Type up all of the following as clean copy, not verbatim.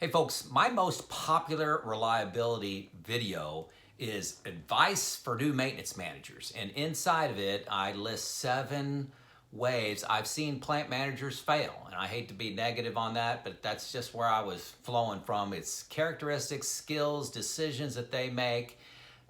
Hey folks, my most popular reliability video is advice for new maintenance managers. And inside of it, I list 7 ways I've seen plant managers fail. And I hate to be negative on that, but that's just where I was flowing from. It's characteristics, skills, decisions that they make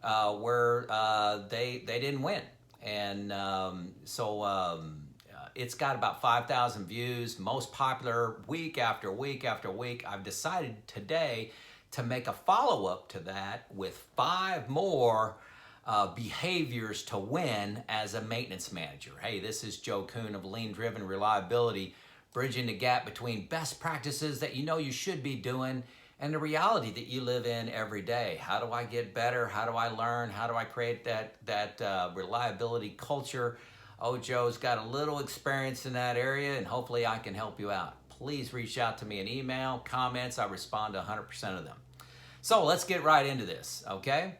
where they didn't win. And it's got about 5,000 views, most popular week after week after week. I've decided today to make a follow-up to that with 5 more behaviors to win as a maintenance manager. Hey, this is Joe Kuhn of Lean Driven Reliability, bridging the gap between best practices that you know you should be doing and the reality that you live in every day. How do I get better? How do I learn? How do I create that reliability culture? Oh, Joe's got a little experience in that area, and hopefully I can help you out. Please reach out to me in email, comments. I respond to 100% of them. So let's get right into this, okay?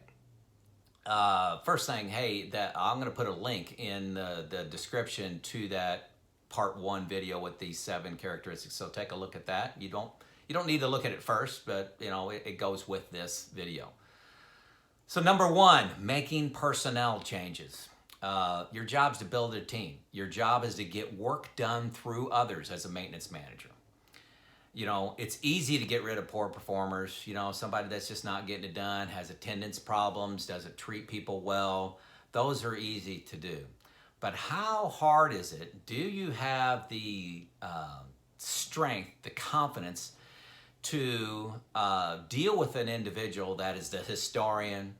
First thing, hey, that I'm going to put a link in the description to that part 1 video with these 7 characteristics. So take a look at that. You don't need to look at it first, but you know it goes with this video. So number 1, making personnel changes. Your job's to build a team. Your job is to get work done through others as a maintenance manager. You know, it's easy to get rid of poor performers. You know, somebody that's just not getting it done, has attendance problems, doesn't treat people well. Those are easy to do. But how hard is it? Do you have the strength, the confidence to deal with an individual that is the historian?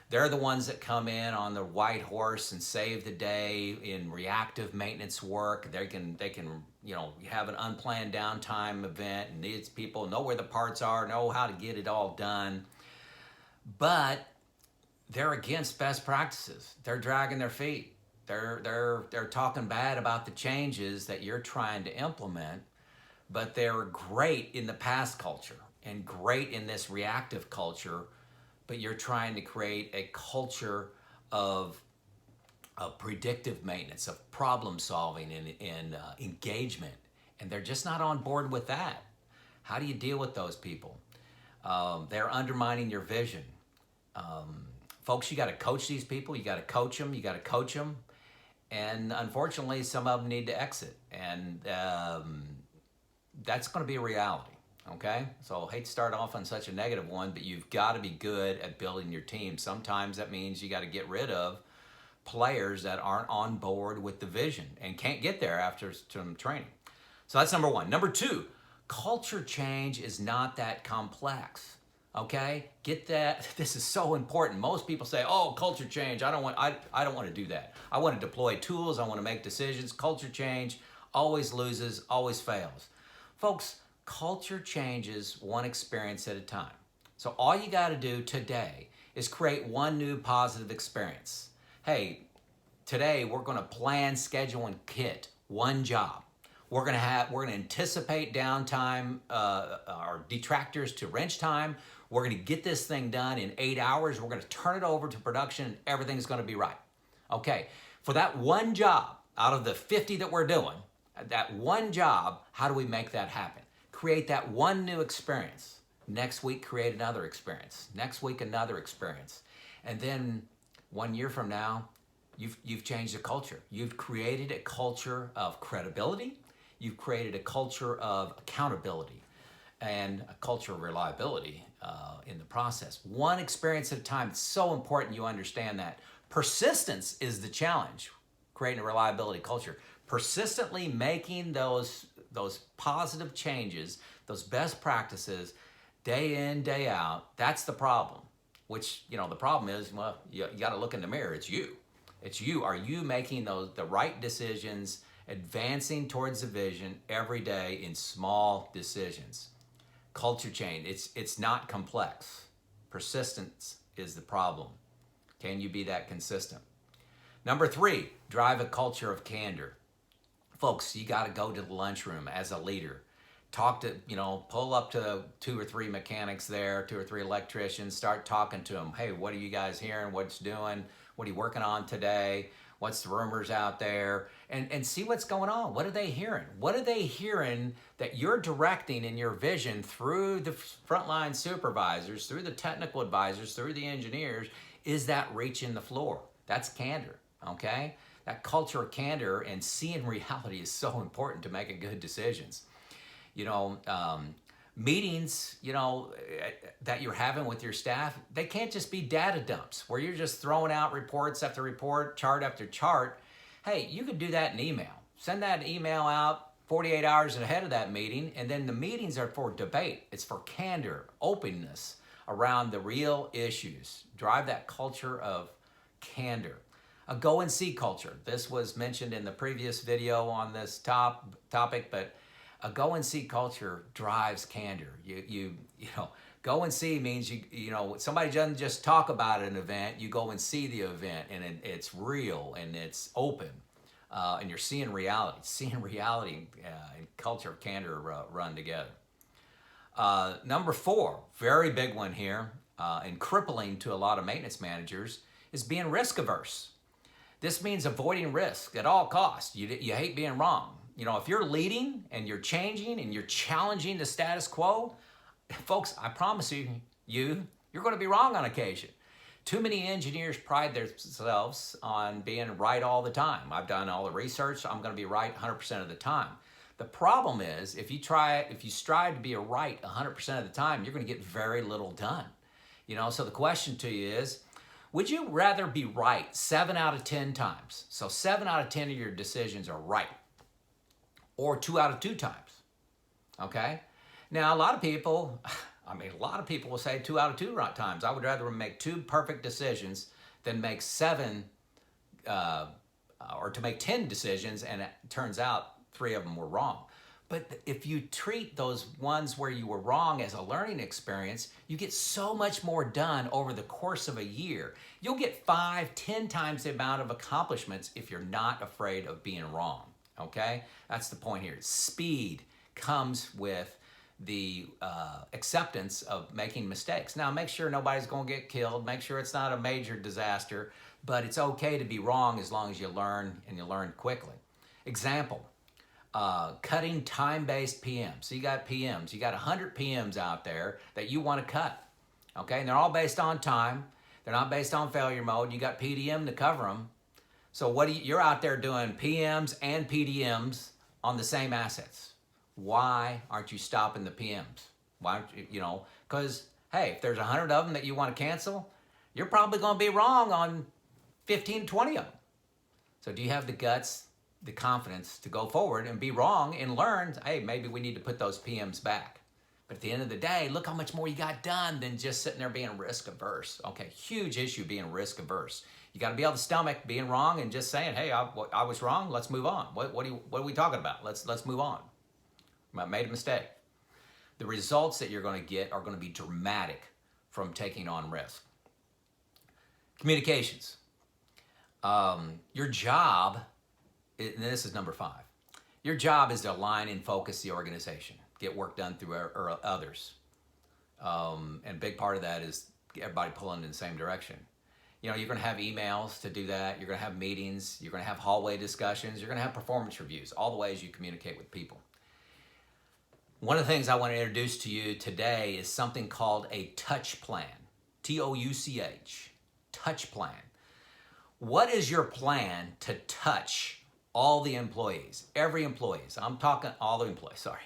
They're the ones that come in on the white horse and save the day in reactive maintenance work. They can have an unplanned downtime event and these people know where the parts are, know how to get it all done. But they're against best practices. They're dragging their feet. They're talking bad about the changes that you're trying to implement, but they're great in the past culture and great in this reactive culture. But you're trying to create a culture of predictive maintenance, of problem solving and engagement. And they're just not on board with that. How do you deal with those people? They're undermining your vision. Folks, you got to coach these people. You got to coach them. You got to coach them. And unfortunately, some of them need to exit. And that's going to be a reality. Okay, so I hate to start off on such a negative one, but you've got to be good at building your team. Sometimes that means you got to get rid of players that aren't on board with the vision and can't get there after some training. So that's number 1. Number 2, culture change is not that complex. Okay, get that. This is so important. Most people say, "Oh, culture change. I don't want to do that. I want to deploy tools. I want to make decisions." Culture change always loses, always fails, folks. Culture changes one experience at a time. So all you got to do today is create one new positive experience. Hey, today we're going to plan, schedule, and kit one job. We're going to anticipate downtime or detractors to wrench time. We're going to get this thing done in 8 hours. We're going to turn it over to production and everything's going to be right. Okay, for that one job out of the 50 that we're doing, that one job, how do we make that happen? Create that one new experience. Next week, create another experience. Next week, another experience. And then 1 year from now, you've changed the culture. You've created a culture of credibility. You've created a culture of accountability and a culture of reliability in the process. One experience at a time. It's so important you understand that. Persistence is the challenge, creating a reliability culture. Persistently making those positive changes, those best practices, day in, day out, that's the problem. Which, the problem is, well, you got to look in the mirror. It's you. It's you. Are you making the right decisions, advancing towards the vision every day in small decisions? Culture change, it's not complex. Persistence is the problem. Can you be that consistent? Number 3, drive a culture of candor. Folks, you got to go to the lunchroom as a leader. Pull up to 2 or 3 mechanics there, 2 or 3 electricians, start talking to them. Hey, what are you guys hearing? What's doing? What are you working on today? what's the rumors out there, and see what's going on. What are they hearing? What are they hearing that you're directing in your vision through the frontline supervisors, through the technical advisors, through the engineers? Is that reaching the floor? That's candor, okay? That culture of candor and seeing reality is so important to making good decisions. You know, meetings, you know, that you're having with your staff, they can't just be data dumps where you're just throwing out reports after report, chart after chart. Hey, you could do that in email. Send that email out 48 hours ahead of that meeting, and then the meetings are for debate. It's for candor, openness around the real issues. Drive that culture of candor. A go and see culture. This was mentioned in the previous video on this topic, but a go and see culture drives candor. You know, go and see means you know, somebody doesn't just talk about an event, you go and see the event, and it's real and it's open, and you're seeing reality. Seeing reality and culture of candor run together. Number 4, very big one here, and crippling to a lot of maintenance managers, is being risk averse. This means avoiding risk at all costs. You hate being wrong. You know, if you're leading and you're changing and you're challenging the status quo, folks, I promise you're going to be wrong on occasion. Too many engineers pride themselves on being right all the time. I've done all the research, I'm going to be right 100% of the time. The problem is, if you strive to be right 100% of the time, you're going to get very little done. You know, so the question to you is, would you rather be right 7 out of 10 times? So 7 out of 10 of your decisions are right, or 2 out of 2 times, okay? Now, a lot of people will say 2 out of 2 times. I would rather make 2 perfect decisions than make 7, or to make 10 decisions, and it turns out 3 of them were wrong. But if you treat those ones where you were wrong as a learning experience, you get so much more done over the course of a year. You'll get 5, 10 times the amount of accomplishments if you're not afraid of being wrong. Okay, that's the point here. Speed comes with the acceptance of making mistakes. Now, make sure nobody's going to get killed. Make sure it's not a major disaster, but it's okay to be wrong as long as you learn, and you learn quickly. Example, cutting time-based PMs. So you got PMs. You got 100 PMs out there that you want to cut. Okay, and they're all based on time. They're not based on failure mode. You got PDM to cover them. So you're out there doing PMs and PDMs on the same assets. Why aren't you stopping the PMs? Why aren't you, because, hey, if there's 100 of them that you want to cancel, you're probably going to be wrong on 15, 20 of them. So do you have the guts, the confidence to go forward and be wrong and learn, hey, maybe we need to put those PMs back. But at the end of the day, look how much more you got done than just sitting there being risk averse. Okay, huge issue being risk averse. You got to be able to stomach being wrong and just saying, hey, I was wrong, let's move on. What are we talking about? Let's move on. I made a mistake. The results that you're going to get are going to be dramatic from taking on risk. Communications. Your job, and this is number 5, your job is to align and focus the organization, get work done through others. And a big part of that is everybody pulling in the same direction. You're going to have emails to do that. You're going to have meetings. You're going to have hallway discussions. You're going to have performance reviews, all the ways you communicate with people. One of the things I want to introduce to you today is something called a touch plan. Touch. Touch plan. What is your plan to touch all the employees? Every employee. I'm talking all the employees, sorry.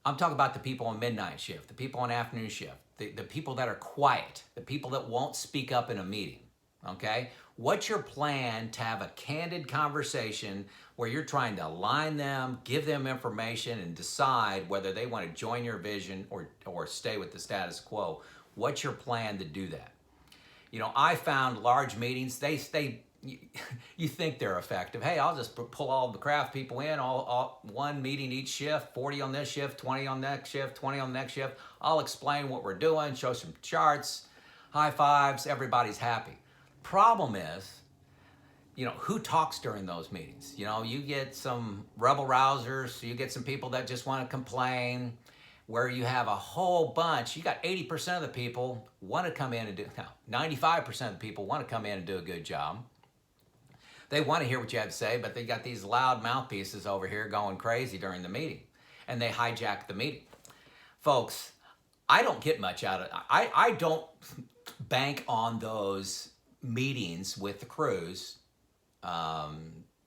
I'm talking about the people on midnight shift, the people on afternoon shift, the people that are quiet, the people that won't speak up in a meeting, okay? What's your plan to have a candid conversation where you're trying to align them, give them information, and decide whether they want to join your vision or stay with the status quo? What's your plan to do that? I found large meetings, you think they're effective. Hey, I'll just pull all the craft people in, all one meeting each shift, 40 on this shift, 20 on next shift, 20 on the next shift. I'll explain what we're doing, show some charts, high fives, everybody's happy. Problem is, who talks during those meetings? You get some rebel rousers, you get some people that just want to complain, where you have a whole bunch, you got 80% of the people want to come in and 95% of the people want to come in and do a good job. They want to hear what you have to say, but they got these loud mouthpieces over here going crazy during the meeting, and they hijack the meeting. Folks, I don't get much out of it. I don't bank on those meetings with the crews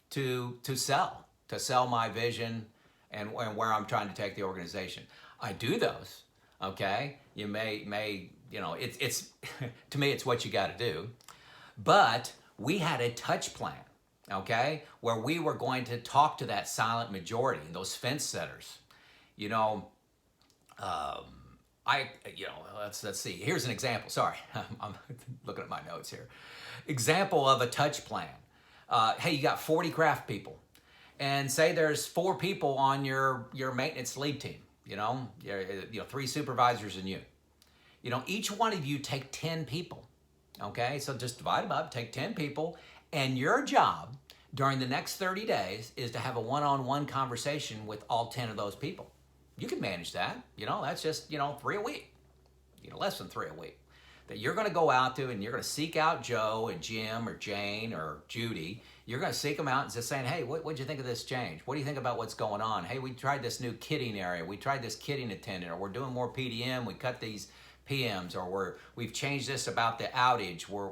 to sell my vision and where I'm trying to take the organization. I do those, okay? You may it's to me it's what you got to do. But we had a touch plan, okay, where we were going to talk to that silent majority, those fence setters. Let's see. Here's an example. Sorry, I'm looking at my notes here. Example of a touch plan. Hey, you got 40 craft people, and say there's 4 people on your maintenance lead team. 3 supervisors and you. Each one of you take 10 people. Okay, so just divide them up. Take 10 people, and your job during the next 30 days is to have a one-on-one conversation with all 10 of those people. You can manage that. That's just 3 a week. Less than 3 a week. That you're going to go out to, and you're going to seek out Joe and Jim or Jane or Judy. You're going to seek them out and just saying, hey, what'd you think of this change? What do you think about what's going on? Hey, we tried this new kitting area. We tried this kitting attendant, or we're doing more PDM. We cut these PMs, or we've changed this about the outage. We're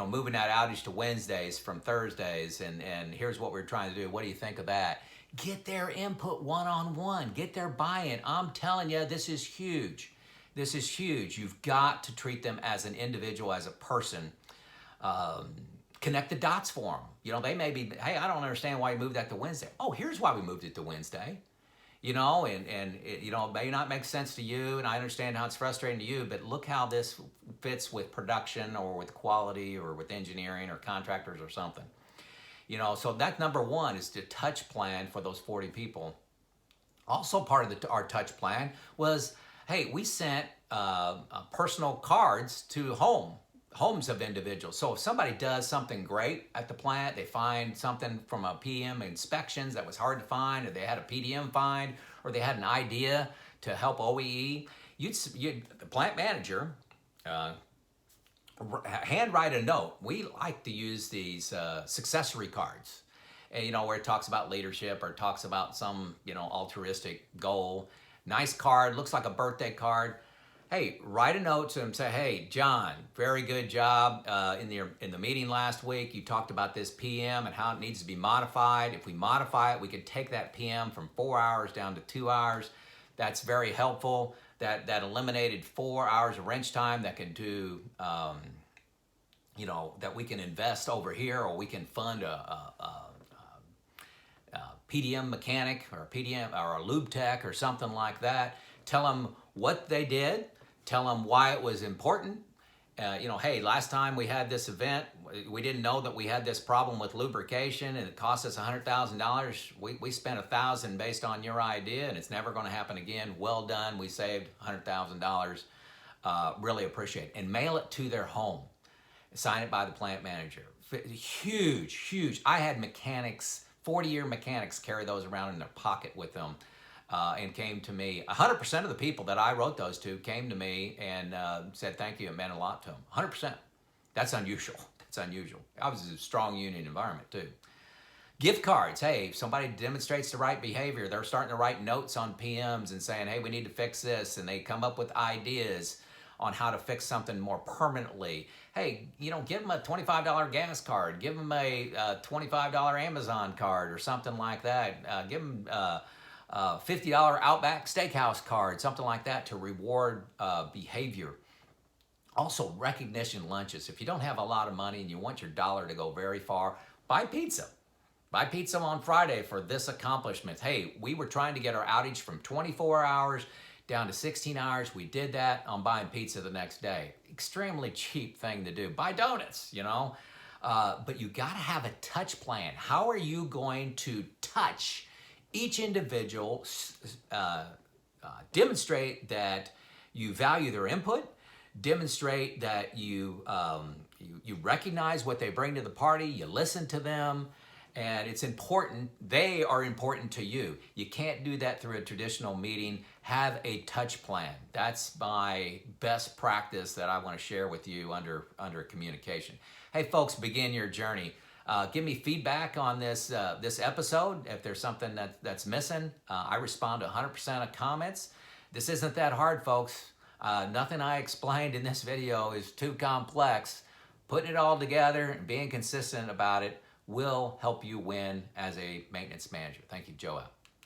moving that outage to Wednesdays from Thursdays, and here's what we're trying to do. What do you think of that? Get their input one-on-one. Get their buy-in. I'm telling you, this is huge. This is huge. You've got to treat them as an individual, as a person. Connect the dots for them. They may be, hey, I don't understand why you moved that to Wednesday. Oh, here's why we moved it to Wednesday. And it may not make sense to you, and I understand how it's frustrating to you, but look how this fits with production or with quality or with engineering or contractors or something. So that number one is the touch plan for those 40 people. Also part of our touch plan was, hey, we sent personal cards to homes of individuals. So if somebody does something great at the plant, they find something from a PM inspections that was hard to find, or they had a PDM find, or they had an idea to help OEE, the plant manager, handwrite a note. We like to use these successory cards, and, where it talks about leadership or talks about some, altruistic goal. Nice card, looks like a birthday card. Hey, write a note to him. Say, hey, John, very good job in the meeting last week. You talked about this PM and how it needs to be modified. If we modify it, we can take that PM from 4 hours down to 2 hours. That's very helpful. That eliminated 4 hours of wrench time that can do, that we can invest over here, or we can fund a PDM mechanic or a PDM or a lube tech or something like that. Tell them what they did. Tell them why it was important. Hey, last time we had this event, we didn't know that we had this problem with lubrication, and it cost us $100,000. We spent $1,000 based on your idea, and it's never going to happen again. Well done. We saved $100,000. Really appreciate it. And mail it to their home. Sign it by the plant manager. Huge, huge. I had mechanics, 40-year mechanics, carry those around in their pocket with them. And came to me. 100% of the people that I wrote those to came to me and said thank you. It meant a lot to them. 100%. That's unusual. That's unusual. I was in a strong union environment too. Gift cards. Hey, if somebody demonstrates the right behavior, they're starting to write notes on PMs and saying, hey, we need to fix this. And they come up with ideas on how to fix something more permanently. Hey, give them a $25 gas card. Give them a $25 Amazon card or something like that. Give them $50 Outback Steakhouse card, something like that, to reward behavior. Also, recognition lunches. If you don't have a lot of money and you want your dollar to go very far, buy pizza. Buy pizza on Friday for this accomplishment. Hey, we were trying to get our outage from 24 hours down to 16 hours. We did that. I'm buying pizza the next day. Extremely cheap thing to do. Buy donuts, but you got to have a touch plan. How are you going to touch each individual, demonstrate that you value their input, demonstrate that you recognize what they bring to the party, you listen to them, and it's important. They are important to you. You can't do that through a traditional meeting. Have a touch plan. That's my best practice that I want to share with you under communication. Hey folks, begin your journey. Give me feedback on this this episode. If there's something that's missing, I respond to 100% of comments. This isn't that hard, folks. Nothing I explained in this video is too complex. Putting it all together and being consistent about it will help you win as a maintenance manager. Thank you, Joe.